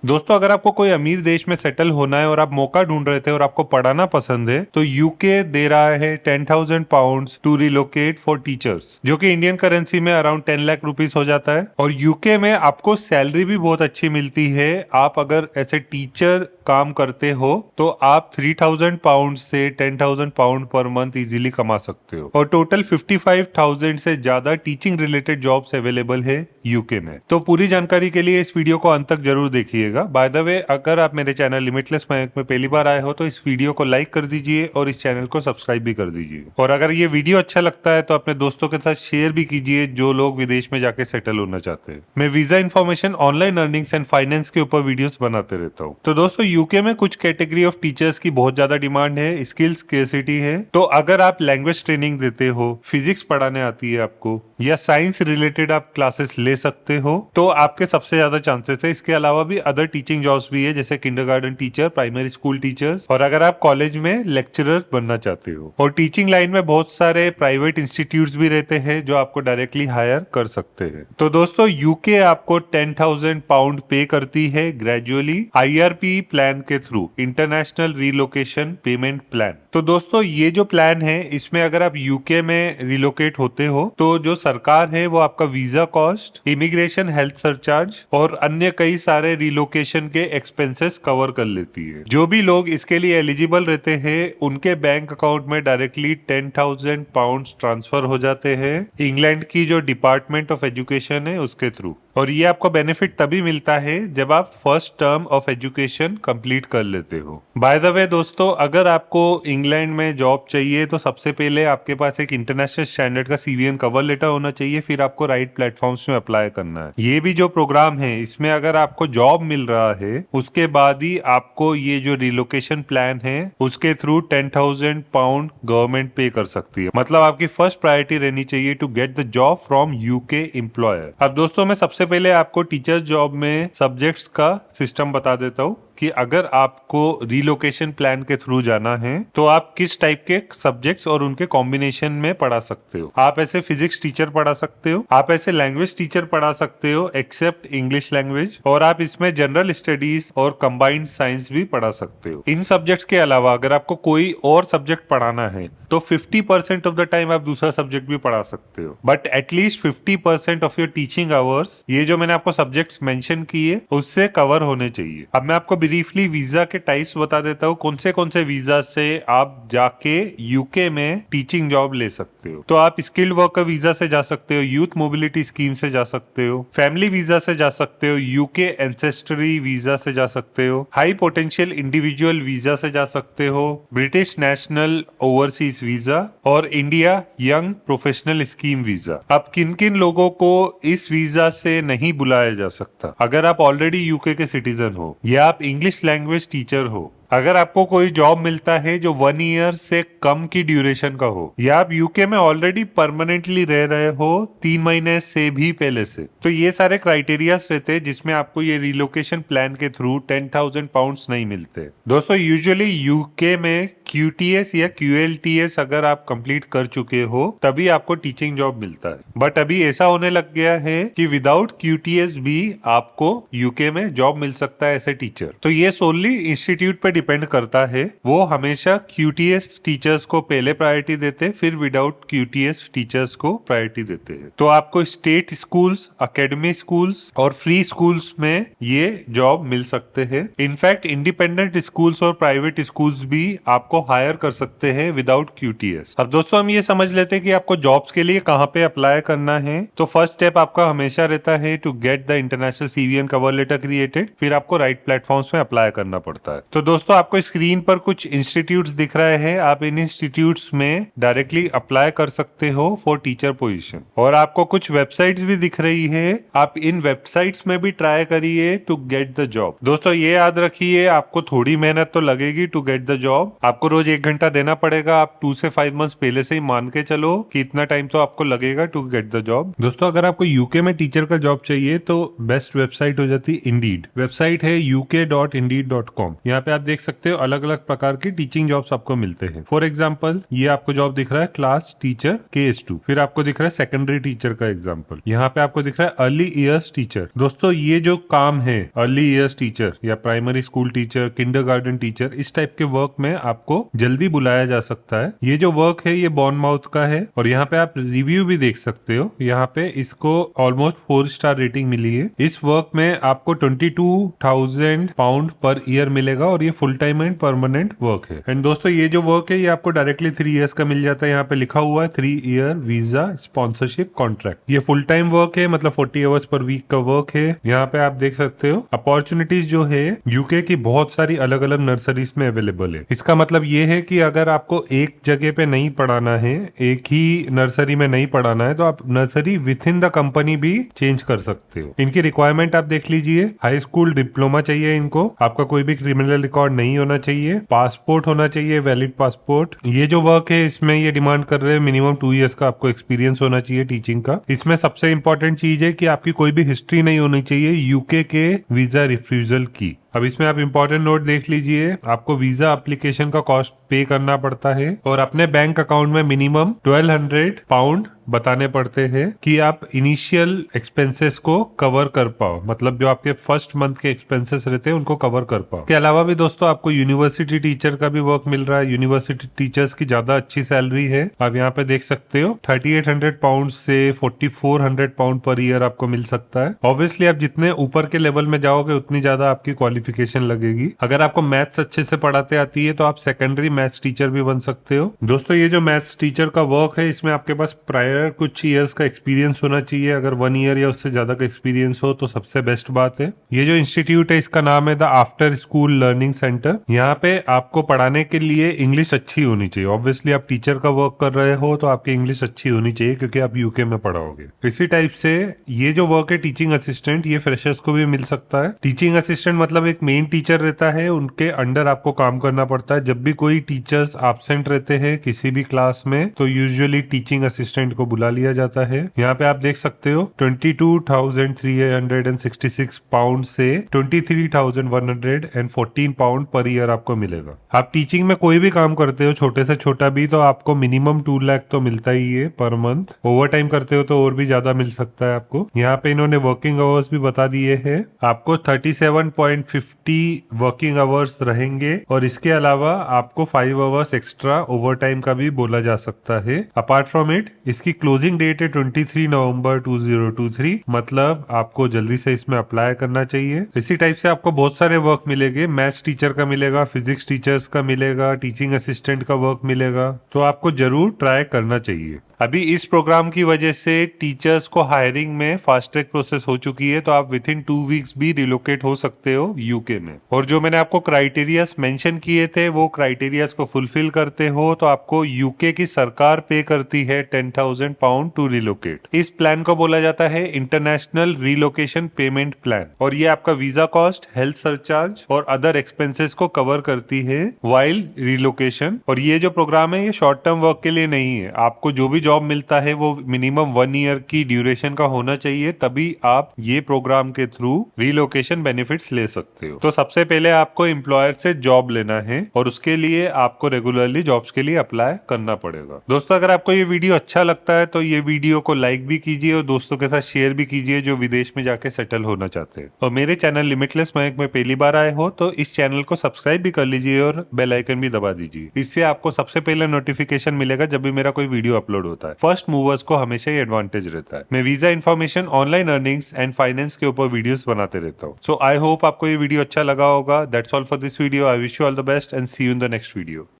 दोस्तों, अगर आपको कोई अमीर देश में सेटल होना है और आप मौका ढूंढ रहे थे और आपको पढ़ाना पसंद है तो यूके दे रहा है 10,000 pounds to relocate for teachers, जो कि इंडियन करेंसी में अराउंड 10 लाख रुपीस हो जाता है। और यूके में आपको सैलरी भी बहुत अच्छी मिलती है। आप अगर ऐसे टीचर काम करते हो तो आप 3,000 पाउंड से 10,000 पाउंड पर मंथ इजीली कमा सकते हो। और टोटल 55,000 से ज्यादा टीचिंग रिलेटेड जॉब्स अवेलेबल है यूके में। तो पूरी जानकारी के लिए इस वीडियो को अंत तक जरूर देखिएगा। बाय द वे, अगर आप मेरे चैनल लिमिटलेस मैथ में पहली बार आए हो तो इस वीडियो को लाइक कर दीजिए और इस चैनल को सब्सक्राइब भी कर दीजिए। और अगर ये वीडियो अच्छा लगता है तो अपने दोस्तों के साथ शेयर भी कीजिए जो लोग विदेश में जाके सेटल होना चाहते हैं। मैं visa information, online earnings and finance के ऊपर वीडियोस बनाते रहता हूँ। तो दोस्तों, यूके में कुछ कैटेगरी ऑफ टीचर्स की बहुत ज्यादा डिमांड है, स्किल्स स्केर्सिटी है। तो अगर आप लैंग्वेज ट्रेनिंग देते हो, फिजिक्स पढ़ाने आती है आपको, या साइंस रिलेटेड आप क्लासेस ले सकते हो तो आपके सबसे ज्यादा चांसेस है। इसके अलावा भी अदर टीचिंग जॉब्स भी है, जैसे kindergarten teacher, primary school teachers, और अगर आप कॉलेज में लेक्चरर बनना चाहते हो। और टीचिंग लाइन में बहुत सारे प्राइवेट इंस्टीट्यूट्स भी रहते हैं जो आपको डायरेक्टली हायर कर सकते हैं। तो दोस्तों, यूके आपको 10,000 पाउंड पे करती है ग्रेजुअली IRP प्लान के through, international relocation payment plan. तो दोस्तों, ये जो प्लान है इसमें अगर आप यूके में रिलोकेट होते हो तो जो सरकार है वो आपका visa cost, immigration, health surcharge और अन्य कई सारे रिलोकेशन के एक्सपेंसेस कवर कर लेती है। जो भी लोग इसके लिए एलिजिबल रहते हैं उनके बैंक अकाउंट में डायरेक्टली 10,000 पाउंड ट्रांसफर हो जाते हैं इंग्लैंड की जो डिपार्टमेंट ऑफ एजुकेशन है उसके थ्रू। और ये आपको बेनिफिट तभी मिलता है जब आप first term of education complete कर लेते हो। बाय द वे दोस्तों, अगर आपको इंग्लैंड में जॉब चाहिए तो सबसे पहले आपके पास एक इंटरनेशनल स्टैंडर्ड का CVN कवर लेटर होना चाहिए, फिर आपको राइट प्लेटफॉर्म्स में अप्लाई करना है। ये भी जो प्रोग्राम है इसमें अगर आपको जॉब मिल रहा है उसके बाद ही आपको ये जो रिलोकेशन प्लान है उसके थ्रू 10,000 पाउंड गवर्नमेंट पे कर सकती है। मतलब आपकी फर्स्ट प्रायोरिटी रहनी चाहिए to get the job from UK employer. अब दोस्तों, मैं सबसे पहले आपको टीचर जॉब में सब्जेक्ट्स का सिस्टम बता देता हूँ कि अगर आपको रिलोकेशन प्लान के थ्रू जाना है तो आप किस टाइप के सब्जेक्ट्स और उनके कॉम्बिनेशन में पढ़ा सकते हो। आप ऐसे फिजिक्स टीचर पढ़ा सकते हो, आप ऐसे लैंग्वेज टीचर पढ़ा सकते हो एक्सेप्ट इंग्लिश लैंग्वेज, और आप इसमें जनरल स्टडीज और कंबाइंड साइंस भी पढ़ा सकते हो। इन सब्जेक्ट्स के अलावा अगर आपको कोई और सब्जेक्ट पढ़ाना है तो 50% ऑफ द टाइम आप दूसरा सब्जेक्ट भी पढ़ा सकते हो, but at least 50% of your teaching hours ये जो मैंने आपको सब्जेक्ट्स मेंशन किए उससे कवर होने चाहिए। अब मैं आपको ब्रीफली वीजा के टाइप्स बता देता हूँ, कौन से वीजा से आप जाके यूके में टीचिंग जॉब ले सकते हो। तो आप स्किल्ड वर्कर वीजा से जा सकते हो, यूथ मोबिलिटी स्कीम से जा सकते हो, फैमिली वीजा से जा सकते हो, यूके एंसेस्ट्री वीजा से जा सकते हो, हाई पोटेंशियल इंडिविजुअल वीजा से जा सकते हो, ब्रिटिश नेशनल ओवरसीज वीजा और India young professional scheme visa. अब किन किन लोगों को इस वीजा से नहीं बुलाया जा सकता? अगर आप ऑलरेडी यूके के सिटीजन हो या आप इंग्लिश लैंग्वेज टीचर हो, अगर आपको कोई जॉब मिलता है जो 1 ईयर से कम की ड्यूरेशन का हो, या आप यूके में ऑलरेडी परमानेंटली रह रहे हो 3 महीने से भी पहले से, तो ये सारे क्राइटेरियाज रहते हैं जिसमें आपको ये रिलोकेशन प्लान के थ्रू 10,000 पाउंड्स नहीं मिलते। दोस्तों, यूजुअली यूके में QTS या QLTS अगर आप कंप्लीट कर चुके हो तभी आपको टीचिंग जॉब मिलता है। बट अभी ऐसा होने लग गया है कि विदाउट QTS भी आपको यूके में जॉब मिल सकता है एज ए टीचर। तो ये सोनली इंस्टीट्यूट पे डिपेंड करता है, वो हमेशा QTS टीचर्स को पहले प्रायोरिटी देते, फिर विदाउट QTS टीचर्स को प्रायोरिटी देते हैं। तो आपको स्टेट स्कूल्स, एकेडमी स्कूल्स और फ्री स्कूल्स में ये जॉब मिल सकते हैं। इनफैक्ट इंडिपेंडेंट स्कूल्स और प्राइवेट स्कूल्स भी आपको हायर कर सकते हैं विदाउट QTS। अब दोस्तों, हम ये समझ लेते हैं कि आपको जॉब्स के लिए कहाँ पे अप्लाई करना है। तो फर्स्ट स्टेप आपका हमेशा रहता है to get the international CVN cover letter created, फिर आपको राइट प्लेटफॉर्म्स में अप्लाई करना पड़ता है। तो दोस्तों, आपको स्क्रीन पर कुछ इंस्टीट्यूट्स दिख रहे हैं, आप इन इंस्टीट्यूट्स में डायरेक्टली अप्लाई कर सकते हो फॉर टीचर पोजीशन। और आपको कुछ वेबसाइट्स भी दिख रही है, आप इन वेबसाइट्स में भी ट्राई करिए टू गेट द जॉब। दोस्तों, ये याद रखिए, आपको थोड़ी मेहनत तो लगेगी टू गेट द जॉब। आपको रोज 1 घंटा देना पड़ेगा। आप 2 से 5 मंथ्स पहले से ही मान के चलो कि इतना टाइम तो आपको लगेगा टू गेट द जॉब। दोस्तों, अगर आपको यूके में टीचर का जॉब चाहिए तो बेस्ट वेबसाइट हो जाती है इंडीड। वेबसाइट है uk.indeed.com। यहाँ पे आप देख देख सकते हो अलग अलग प्रकार की टीचिंग जॉब्स आपको मिलते हैं। फॉर एग्जाम्पल ये आपको जॉब दिख रहा है क्लास टीचर KS2, फिर आपको दिख रहा है सेकेंडरी टीचर का एग्जाम्पल, यहाँ पे आपको दिख रहा है अर्ली ईयर्स टीचर। दोस्तों ये जो काम है अर्ली ईयर्स टीचर या primary school teacher, kindergarten teacher, इस टाइप के वर्क में आपको जल्दी बुलाया जा सकता है। ये जो वर्क है ये बॉर्नमाउथ का है और यहाँ पे आप रिव्यू भी देख सकते हो। यहाँ पे इसको ऑलमोस्ट 4 स्टार रेटिंग मिली है। इस वर्क में आपको 22,000 पाउंड पर ईयर मिलेगा और ये full time and permanent work है। एंड दोस्तों ये जो वर्क है ये आपको डायरेक्टली 3 इयर्स का मिल जाता है। यहाँ पे लिखा हुआ है 3 ईयर वीजा स्पॉन्सरशिप कॉन्ट्रैक्ट। ये फुल टाइम वर्क है, मतलब 40 आवर्स पर वीक का वर्क है। यहाँ पे आप देख सकते हो अपॉर्चुनिटीज जो है यूके की बहुत सारी अलग अलग नर्सरीज में अवेलेबल है। इसका मतलब ये है कि अगर आपको एक जगह पे नहीं पढ़ाना है, एक ही नर्सरी में नहीं पढ़ाना है, तो आप nursery with in the company भी चेंज कर सकते हो। इनकी रिक्वायरमेंट आप देख लीजिए, हाई स्कूल डिप्लोमा चाहिए इनको, आपका कोई भी क्रिमिनल रिकॉर्ड नहीं होना चाहिए, पासपोर्ट होना चाहिए, वैलिड पासपोर्ट। ये जो वर्क है इसमें ये डिमांड कर रहे हैं मिनिमम 2 इयर्स का आपको एक्सपीरियंस होना चाहिए टीचिंग का। इसमें सबसे इंपॉर्टेंट चीज है कि आपकी कोई भी हिस्ट्री नहीं होनी चाहिए यूके के वीजा रिफ्यूजल की। अब इसमें आप इंपॉर्टेंट नोट देख लीजिए, आपको वीजा एप्लीकेशन का कॉस्ट पे करना पड़ता है और अपने बैंक अकाउंट में मिनिमम 1200 पाउंड बताने पड़ते हैं कि आप इनिशियल एक्सपेंसेस को कवर कर पाओ, मतलब जो आपके फर्स्ट मंथ के एक्सपेंसेस रहते हैं उनको कवर कर पाओ। इसके अलावा भी दोस्तों आपको यूनिवर्सिटी टीचर का भी वर्क मिल रहा है। यूनिवर्सिटी टीचर्स की ज्यादा अच्छी सैलरी है, आप यहाँ पे देख सकते हो 3800 पाउंड से 4400 पाउंड पर ईयर आपको मिल सकता है। ऑब्वियसली आप जितने ऊपर के लेवल में जाओगे उतनी ज्यादा आपकी क्वालिफिकेशन लगेगी। अगर आपको मैथ्स अच्छे से पढ़ाते आती है तो आप सेकेंडरी मैथ्स टीचर भी बन सकते हो। दोस्तों ये जो मैथ्स टीचर का वर्क है इसमें आपके पास प्रायर कुछ ईयर्स का एक्सपीरियंस होना चाहिए। अगर 1 ईयर या उससे ज्यादा का एक्सपीरियंस हो तो सबसे बेस्ट बात है। ये जो इंस्टीट्यूट है इसका नाम है the after school learning centre. यहाँ पे आपको पढ़ाने के लिए इंग्लिश अच्छी होनी चाहिए। ऑब्वियसली आप टीचर का वर्क कर रहे हो तो आपकी इंग्लिश अच्छी होनी चाहिए क्योंकि आप यूके में पढ़ाओगे। इसी टाइप से ये जो वर्क है टीचिंग असिस्टेंट, ये फ्रेशर्स को भी मिल सकता है। टीचिंग असिस्टेंट मतलब एक मेन टीचर रहता है, उनके अंडर आपको काम करना पड़ता है। जब भी कोई टीचर्स एब्सेंट रहते हैं किसी भी क्लास में तो यूजुअली टीचिंग असिस्टेंट को बुला लिया जाता है। यहाँ पे आप देख सकते हो 22,366 पाउंड से 23,114 पाउंड पर ईयर आपको मिलेगा। आप टीचिंग में कोई भी काम करते हो, छोटे से छोटा भी, तो आपको मिनिमम 2 लाख तो मिलता ही है पर मंथ। ओवर टाइम करते हो तो और भी ज्यादा मिल सकता है आपको। यहाँ पे इन्होंने वर्किंग आवर्स भी बता दिए हैं, आपको 37.50 वर्किंग आवर्स रहेंगे और इसके अलावा आपको 5 आवर्स एक्स्ट्रा ओवर टाइम का भी बोला जा सकता है। अपार्ट फ्रॉम इट इसकी क्लोजिंग डेट है 23 नवंबर 2023, मतलब आपको जल्दी से इसमें अप्लाई करना चाहिए। इसी टाइप से आपको बहुत सारे वर्क मिलेंगे, मैथ्स टीचर का मिलेगा, फिजिक्स टीचर्स का मिलेगा, टीचिंग असिस्टेंट का वर्क मिलेगा, तो आपको जरूर ट्राई करना चाहिए। अभी इस प्रोग्राम की वजह से टीचर्स को हायरिंग में फास्ट ट्रैक प्रोसेस हो चुकी है, तो आप विद इन 2 वीक्स भी रिलोकेट हो सकते हो यूके में। और जो मैंने आपको क्राइटेरियाज मेंशन किए थे वो क्राइटेरियाज को फुलफिल करते हो तो आपको यूके की सरकार पे करती है 10,000 पाउंड टू रिलोकेट। इस प्लान को बोला जाता है इंटरनेशनल रिलोकेशन पेमेंट प्लान और ये आपका वीजा कॉस्ट, हेल्थ सरचार्ज और अदर एक्सपेंसेस को कवर करती है वाइल रिलोकेशन। और ये जो प्रोग्राम है ये शॉर्ट टर्म वर्क के लिए नहीं है, आपको जो भी जॉब मिलता है वो मिनिमम 1 ईयर की ड्यूरेशन का होना चाहिए, तभी आप ये प्रोग्राम के थ्रू रिलोकेशन बेनिफिट्स ले सकते हो। तो सबसे पहले आपको एम्प्लॉयर से जॉब लेना है और उसके लिए आपको रेगुलरली जॉब्स के लिए अप्लाई करना पड़ेगा। दोस्तों अगर आपको ये वीडियो अच्छा लगता है तो ये वीडियो को लाइक भी कीजिए और दोस्तों के साथ शेयर भी कीजिए जो विदेश में जाके सेटल होना चाहते हैं। और मेरे चैनल लिमिटलेस मयंक में पहली बार आए हो तो इस चैनल को सब्सक्राइब भी कर लीजिए और बेल आइकन भी दबा दीजिए। इससे आपको सबसे पहले नोटिफिकेशन मिलेगा जब भी मेरा कोई वीडियो अपलोड होता है। फर्स्ट मूवर्स को हमेशा ही एडवांटेज रहता है। मैं visa information, online earnings and finance के ऊपर वीडियोस बनाते रहता हूँ। सो आई होप आपको ये वीडियो अच्छा लगा होगा। That's all for this video. I wish you all the best and see you in the next video.